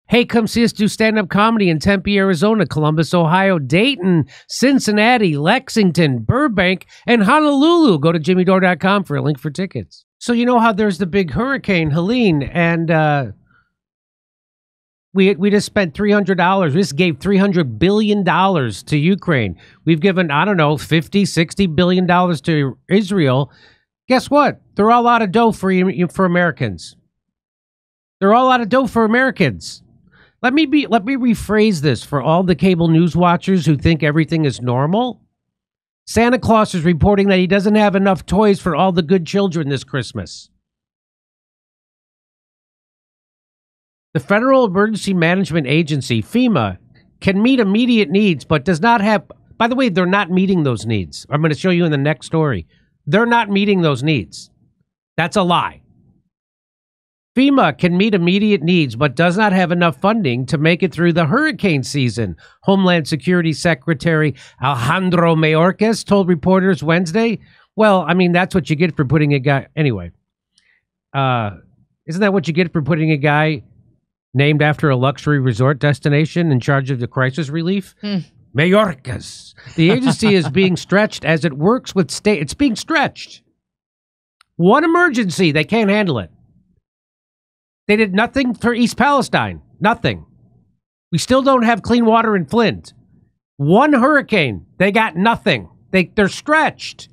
Hey, come see us do stand-up comedy in Tempe, Arizona, Columbus, Ohio, Dayton, Cincinnati, Lexington, Burbank, and Honolulu. Go to jimmydore.com for a link for tickets. So you know how there's the big hurricane, Helene, and we just spent $300. We just gave $300 billion to Ukraine. We've given, I don't know, $50, $60 billion to Israel. Guess what? They're all out of dough for Americans. They're all out of dough for Americans. Let me rephrase this for all the cable news watchers who think everything is normal. Santa Claus is reporting that he doesn't have enough toys for all the good children this Christmas. The Federal Emergency Management Agency, FEMA, can meet immediate needs, but does not have... By the way, they're not meeting those needs. I'm going to show you in the next story. They're not meeting those needs. That's a lie. FEMA can meet immediate needs, but does not have enough funding to make it through the hurricane season, Homeland Security Secretary Alejandro Mayorkas told reporters Wednesday. Well, I mean, that's what you get for putting a guy... Anyway, isn't that what you get for putting a guy named after a luxury resort destination in charge of the crisis relief? Mayorkas. The agency is being stretched as it works with state. It's being stretched. One emergency, they can't handle it. They did nothing for East Palestine. Nothing. We still don't have clean water in Flint. One hurricane, they got nothing. They're stretched.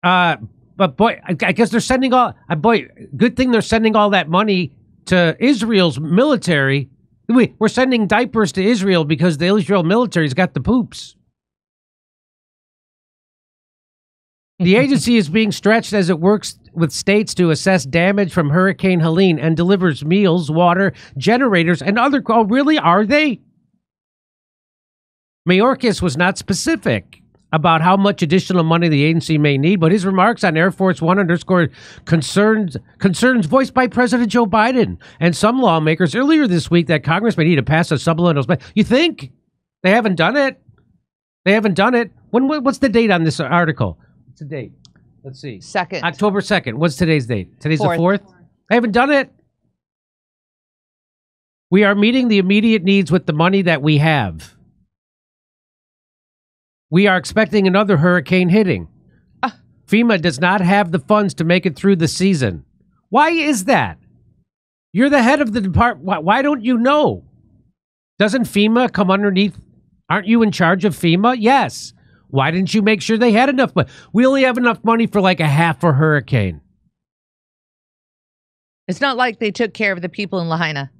But boy, I guess they're sending all... good thing they're sending all that money to Israel's military. We're sending diapers to Israel because the Israel military's got the poops. The agency is being stretched as it works with states to assess damage from Hurricane Helene and delivers meals, water, generators, and other... Oh, really? Are they? Mayorkas was not specific about how much additional money the agency may need, but his remarks on Air Force One underscored concerns voiced by President Joe Biden and some lawmakers earlier this week that Congress may need to pass a supplemental... You think? They haven't done it? They haven't done it? What's the date on this article? What's the date? Let's see. 2nd. October 2nd. What's today's date? Today's 4th. the 4th? I haven't done it. We are meeting the immediate needs with the money that we have. We are expecting another hurricane hitting. FEMA does not have the funds to make it through the season. Why is that? You're the head of the department. Why don't you know? Doesn't FEMA come underneath? Aren't you in charge of FEMA? Yes. Why didn't you make sure they had enough money? We only have enough money for like a half a hurricane. It's not like they took care of the people in Lahaina.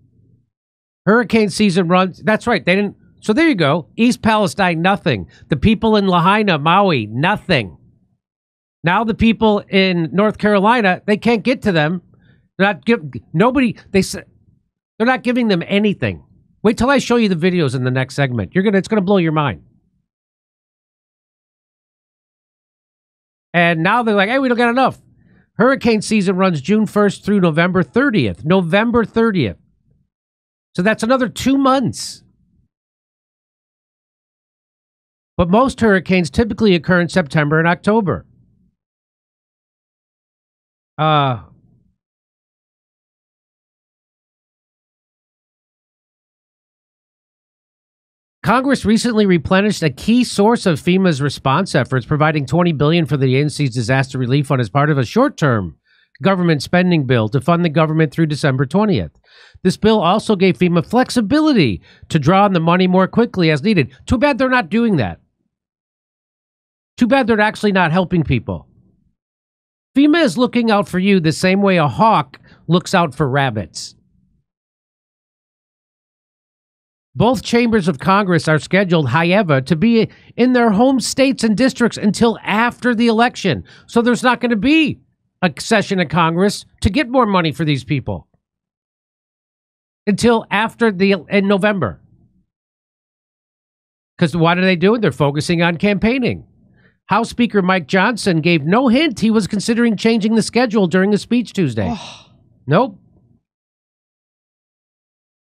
Hurricane season runs. That's right. They didn't. So there you go. East Palestine, nothing. The people in Lahaina, Maui, nothing. Now the people in North Carolina, they can't get to them. They're not giving them anything. Wait till I show you the videos in the next segment. It's gonna blow your mind. And now they're like, hey, we don't got enough. Hurricane season runs June 1st through November 30th. November 30th. So that's another 2 months. But most hurricanes typically occur in September and October. Congress recently replenished a key source of FEMA's response efforts, providing $20 billion for the agency's disaster relief fund as part of a short-term government spending bill to fund the government through December 20th. This bill also gave FEMA flexibility to draw on the money more quickly as needed. Too bad they're not doing that. Too bad they're actually not helping people. FEMA is looking out for you the same way a hawk looks out for rabbits. Both chambers of Congress are scheduled, however, to be in their home states and districts until after the election. So there's not going to be a session of Congress to get more money for these people until in November. Because what are they doing? They're focusing on campaigning. House Speaker Mike Johnson gave no hint he was considering changing the schedule during his speech Tuesday. Nope.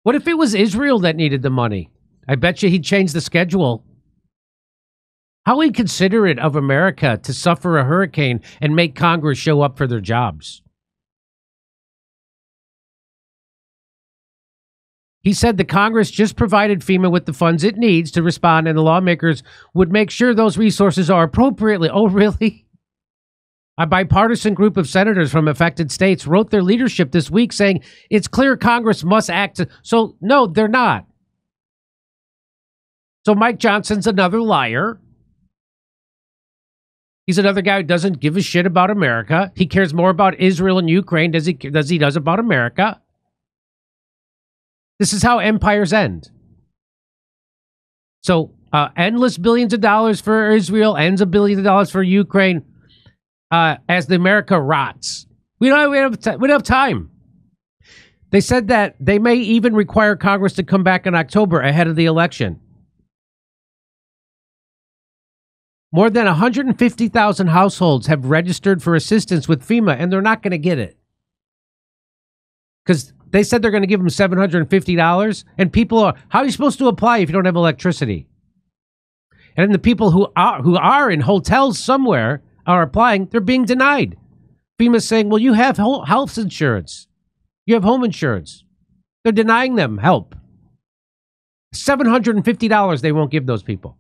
What if it was Israel that needed the money? I bet you he'd change the schedule. How inconsiderate of America to suffer a hurricane and make Congress show up for their jobs. He said the Congress just provided FEMA with the funds it needs to respond, and the lawmakers would make sure those resources are appropriately. Oh, really? A bipartisan group of senators from affected states wrote their leadership this week saying it's clear Congress must act. So, no, they're not. So Mike Johnson's another liar. He's another guy who doesn't give a shit about America. He cares more about Israel and Ukraine as he does about America. This is how empires end. So endless billions of dollars for Israel, ends of billions of dollars for Ukraine, as the America rots. We don't have time. They said that they may even require Congress to come back in October ahead of the election. More than 150,000 households have registered for assistance with FEMA, and they're not going to get it. Because they said they're going to give them $750, and people are, how are you supposed to apply if you don't have electricity? And the people who are in hotels somewhere are applying, they're being denied. FEMA's saying, well, you have health insurance. You have home insurance. They're denying them help. $750 they won't give those people.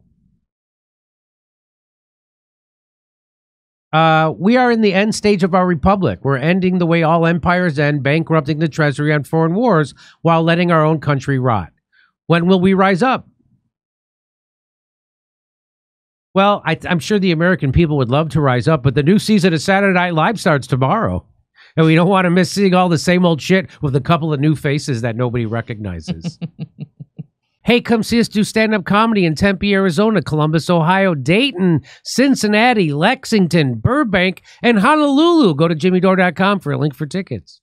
We are in the end stage of our republic. We're ending the way all empires end, bankrupting the treasury on foreign wars while letting our own country rot. When will we rise up? Well, I'm sure the American people would love to rise up, but the new season of Saturday Night Live starts tomorrow. And we don't want to miss seeing all the same old shit with a couple of new faces that nobody recognizes. Hey, come see us do stand-up comedy in Tempe, Arizona, Columbus, Ohio, Dayton, Cincinnati, Lexington, Burbank, and Honolulu. Go to jimmydore.com for a link for tickets.